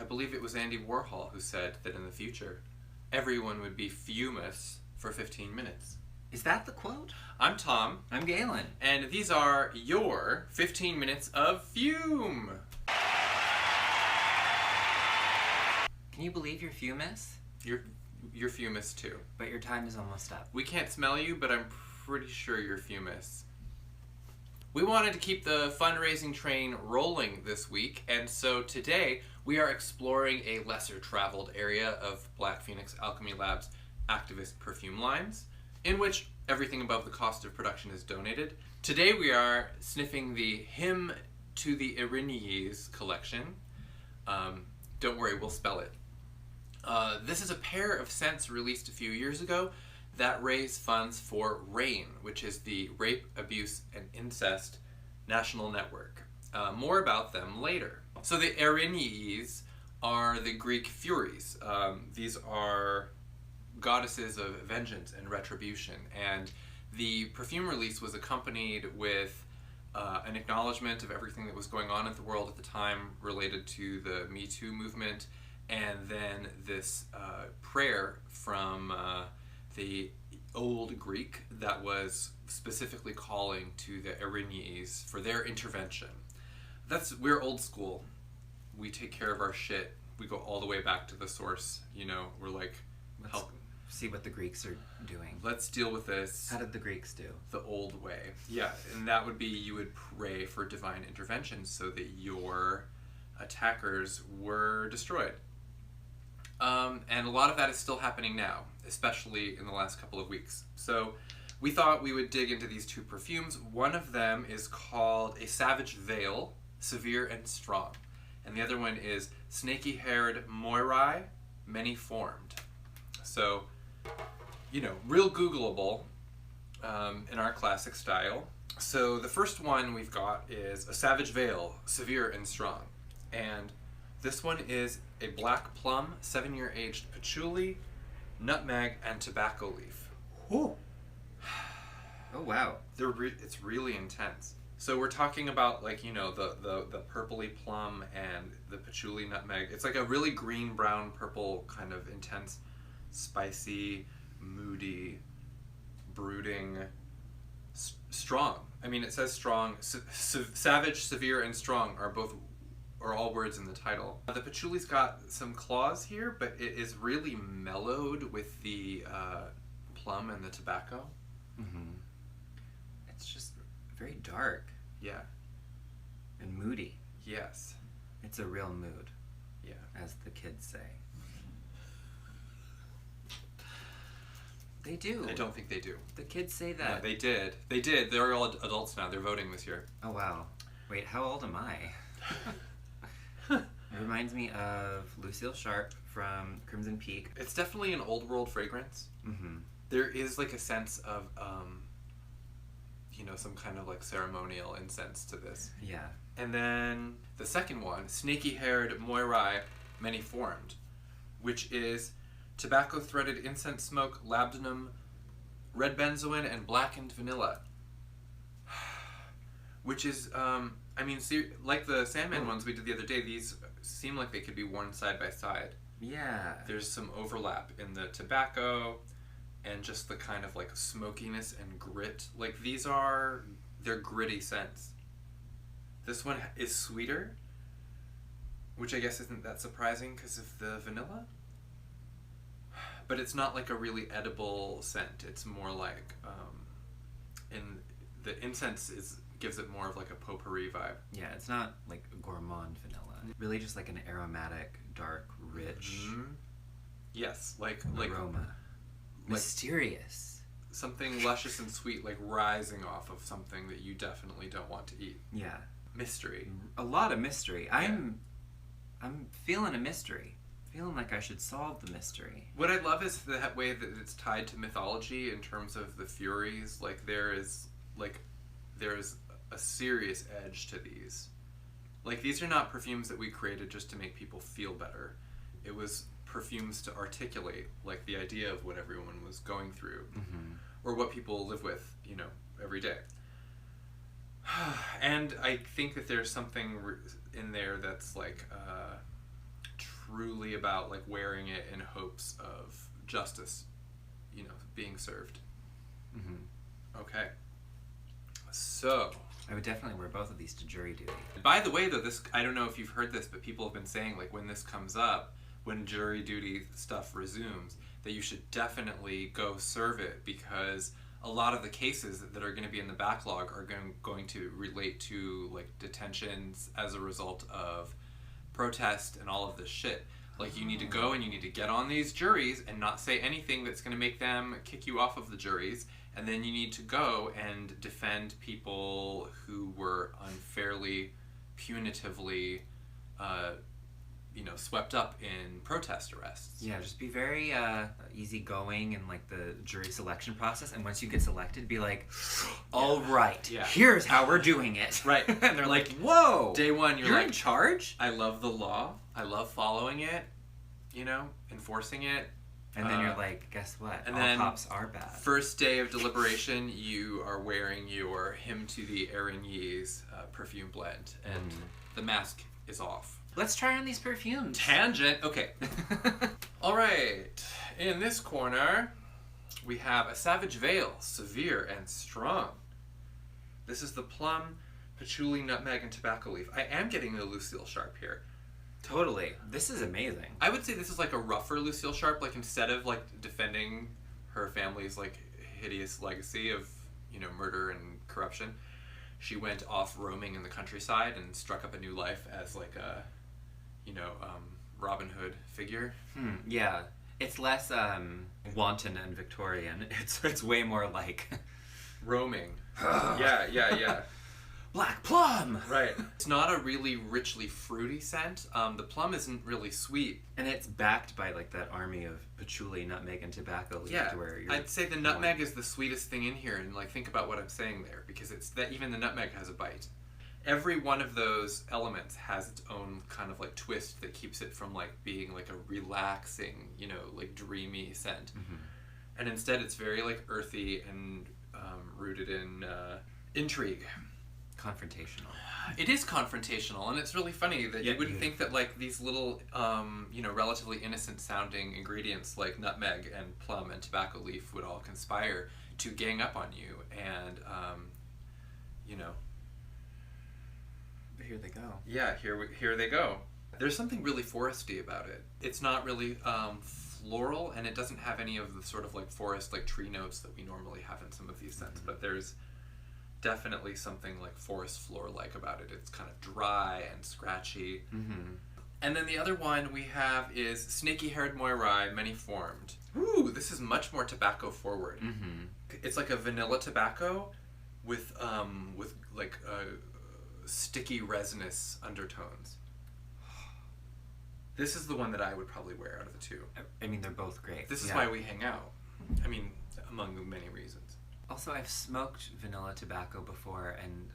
I believe it was Andy Warhol who said that in the future, everyone would be fumous for 15 minutes. Is that the quote? I'm Tom. I'm Galen. And these are your 15 minutes of fume. Can you believe you're fumous? You're fumous too. But your time is almost up. We can't smell you, but I'm pretty sure you're fumous. We wanted to keep the fundraising train rolling this week, and so today we are exploring a lesser traveled area of Black Phoenix Alchemy Lab's activist perfume lines, in which everything above the cost of production is donated. Today we are sniffing the To The Erinyes collection. Don't worry, we'll spell it. This is a pair of scents released a few years ago that raise funds for RAINN, which is the Rape, Abuse, and Incest National Network. More about them later. So the Erinyes are the Greek Furies. These are goddesses of vengeance and retribution, and the perfume release was accompanied with an acknowledgement of everything that was going on in the world at the time related to the Me Too movement, and then this prayer from the Old Greek that was specifically calling to the Erinyes for their intervention. We're old school. We take care of our shit. We go all the way back to the source. You know, we're like, help. See what the Greeks are doing. Let's deal with this. How did the Greeks do? The old way. Yeah, and that would be you would pray for divine intervention so that your attackers were destroyed. And a lot of that is still happening now, especially in the last couple of weeks. So we thought we would dig into these two perfumes. One of them is called A Savage Veil, Severe and Strong. And the other one is SNAKY-HAIR'D MOIRAI, Many Formed. So, you know, real Googleable in our classic style. So the first one we've got is A Savage Veil, Severe and Strong. And this one is a black plum, 7-year aged patchouli, nutmeg, and tobacco leaf. Ooh. Oh wow. It's really intense. So we're talking about, like, you know, the purpley plum and the patchouli nutmeg. It's like a really green, brown, purple kind of intense, spicy, moody, brooding, strong. I mean, it says strong. Savage, severe, and strong are all words in the title. The patchouli's got some claws here, but it is really mellowed with the plum and the tobacco. Mm-hmm. It's just very dark. Yeah. And moody. Yes. It's a real mood. Yeah. As the kids say. They do. I don't think they do. The kids say that. No, they did. They did. They're all adults now. They're voting this year. Oh wow. Wait, how old am I? It reminds me of Lucille Sharp from Crimson Peak. It's definitely an old world fragrance. Mm-hmm. There is like a sense of, you know, some kind of like ceremonial incense to this. Yeah. And then the second one, SNAKY-HAIR'D MOIRAI, Many Formed, which is tobacco threaded incense smoke, labdanum, red benzoin, and blackened vanilla. Which is, I mean, like the Sandman ones we did the other day, these seem like they could be worn side by side. Yeah. There's some overlap in the tobacco and just the kind of like smokiness and grit. Like they're gritty scents. This one is sweeter, which I guess isn't that surprising because of the vanilla. But it's not like a really edible scent. It's more like, and the incense gives it more of like a potpourri vibe. Yeah, it's not like gourmand vanilla. Really just like an aromatic, dark, rich Yes, like aroma. Mysterious. Something luscious and sweet, like rising off of something that you definitely don't want to eat. Yeah. Mystery. A lot of mystery. I'm feeling a mystery. Feeling like I should solve the mystery. What I love is the way that it's tied to mythology in terms of the Furies. Like there's a serious edge to these. Like these are not perfumes that we created just to make people feel better. It was perfumes to articulate like the idea of what everyone was going through, or what people live with, you know, every day. And I think that there's something in there that's like truly about like wearing it in hopes of justice, you know, being served. Mm-hmm. Okay. So I would definitely wear both of these to jury duty. by the way, though, this, I don't know if you've heard this, but people have been saying, like, when this comes up, when jury duty stuff resumes, that you should definitely go serve it, because a lot of the cases that are going to be in the backlog are going to relate to, like, detentions as a result of protest and all of this shit. Like, you need to go and you need to get on these juries and not say anything that's going to make them kick you off of the juries. And then you need to go and defend people who were unfairly, punitively, you know, swept up in protest arrests. Yeah, just be very easygoing in like the jury selection process, and once you get selected, be like, "All right, here's how we're doing it." Right, and they're like, "Whoa, day one, you're like, in charge." I love the law. I love following it. You know, enforcing it. And then you're like, guess what? And all then cops are bad. First day of deliberation, you are wearing your To The Erinyes perfume blend, and the mask is off. Let's try on these perfumes. Tangent. Okay. All right. In this corner, we have a Savage Veil, severe and strong. This is the plum, patchouli, nutmeg, and tobacco leaf. I am getting the Lucille Sharp here. Totally. This is amazing. I would say this is like a rougher Lucille Sharp. Like, instead of like defending her family's like hideous legacy of, you know, murder and corruption, she went off roaming in the countryside and struck up a new life as like a, you know, Robin Hood figure. Yeah. It's less wanton and Victorian. It's way more like roaming. Yeah. Black plum! Right. It's not a really richly fruity scent. The plum isn't really sweet. And it's backed by like that army of patchouli, nutmeg, and tobacco leaf. Yeah, Where you're I'd say the nutmeg is the sweetest thing in here, and like think about what I'm saying there, because it's that even the nutmeg has a bite. Every one of those elements has its own kind of like twist that keeps it from like being like a relaxing, you know, like dreamy scent. And instead it's very like earthy and rooted in intrigue. Confrontational. It is confrontational, and it's really funny that you wouldn't think that like these little, you know, relatively innocent sounding ingredients like nutmeg and plum and tobacco leaf would all conspire to gang up on you, and you know. But here they go. Yeah, here they go. There's something really foresty about it. It's not really floral, and it doesn't have any of the sort of like forest, like tree notes that we normally have in some of these scents, but there's definitely something like forest floor-like about it. It's kind of dry and scratchy. And then the other one we have is Snaky-Haired MOIRAI, Many Formed. Ooh, this is much more tobacco forward. It's like a vanilla tobacco with like sticky resinous undertones. This is the one that I would probably wear out of the two. I mean, they're both great. This is why we hang out. I mean, among many reasons. Also, I've smoked vanilla tobacco before, and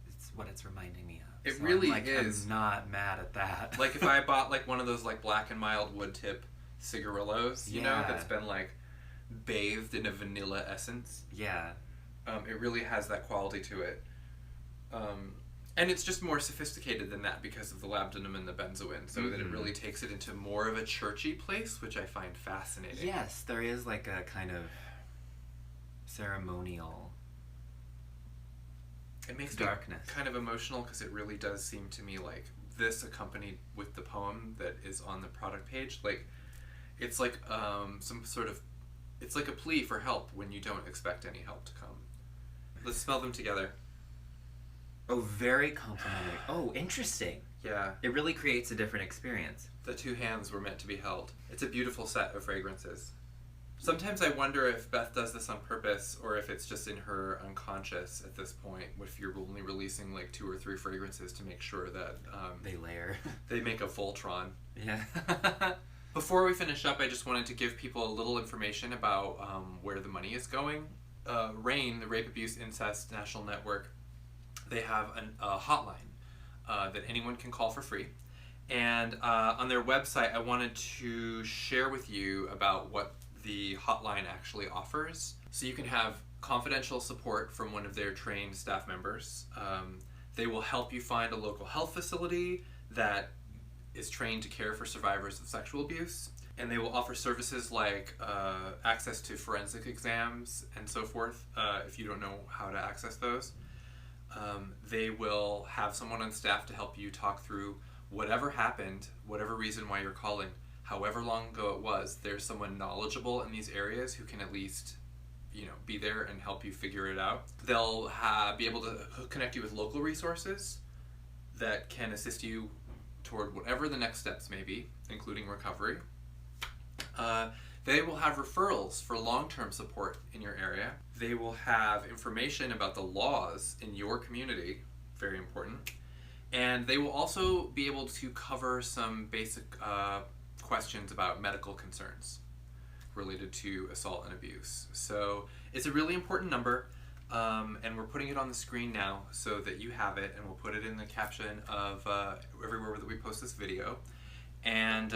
it's what it's reminding me of. It really is. I'm not mad at that. Like if I bought like one of those like black and mild wood tip cigarillos, you know, that's been like bathed in a vanilla essence. Yeah. It really has that quality to it. And it's just more sophisticated than that because of the labdanum and the benzoin, so that it really takes it into more of a churchy place, which I find fascinating. Yes, there is like a kind of ceremonial it makes darkness. Me kind of emotional because it really does seem to me like this accompanied with the poem that is on the product page, like it's like some sort of, it's like a plea for help when you don't expect any help to come. Let's smell them together. Oh, very complimentary. Oh, interesting. Yeah. It really creates a different experience. The two hands were meant to be held. It's a beautiful set of fragrances. Sometimes I wonder if Beth does this on purpose or if it's just in her unconscious at this point, if you're only releasing like 2 or 3 fragrances to make sure that they layer. They make a Voltron. Yeah. Before we finish up, I just wanted to give people a little information about where the money is going. RAINN, the Rape, Abuse, Incest National Network, they have a hotline that anyone can call for free. And on their website, I wanted to share with you about what the hotline actually offers. So you can have confidential support from one of their trained staff members. They will help you find a local health facility that is trained to care for survivors of sexual abuse, and they will offer services like access to forensic exams and so forth if you don't know how to access those. They will have someone on staff to help you talk through whatever happened, whatever reason why you're calling, however long ago it was. There's someone knowledgeable in these areas who can at least, you know, be there and help you figure it out. They'll be able to connect you with local resources that can assist you toward whatever the next steps may be, including recovery. They will have referrals for long-term support in your area. They will have information about the laws in your community, very important. And they will also be able to cover some basic questions about medical concerns related to assault and abuse. So it's a really important number, and we're putting it on the screen now so that you have it, and we'll put it in the caption of everywhere that we post this video. And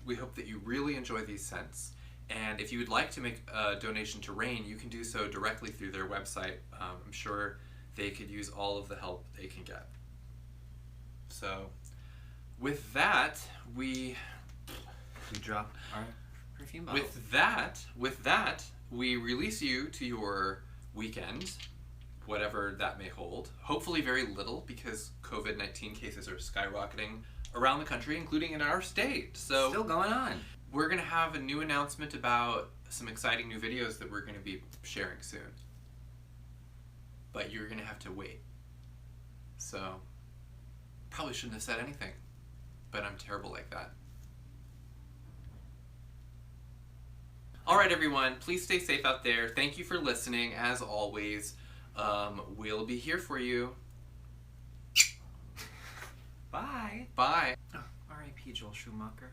we hope that you really enjoy these scents. And if you would like to make a donation to RAINN, you can do so directly through their website. I'm sure they could use all of the help they can get. So with that, we drop our perfume bottle. With that, we release you to your weekend, whatever that may hold. Hopefully very little, because COVID-19 cases are skyrocketing around the country, including in our state. So still going on. We're going to have a new announcement about some exciting new videos that we're going to be sharing soon. But you're going to have to wait. So, probably shouldn't have said anything, but I'm terrible like that. Alright everyone, please stay safe out there. Thank you for listening, as always. We'll be here for you. Bye. Bye. Oh, R.I.P. Joel Schumacher.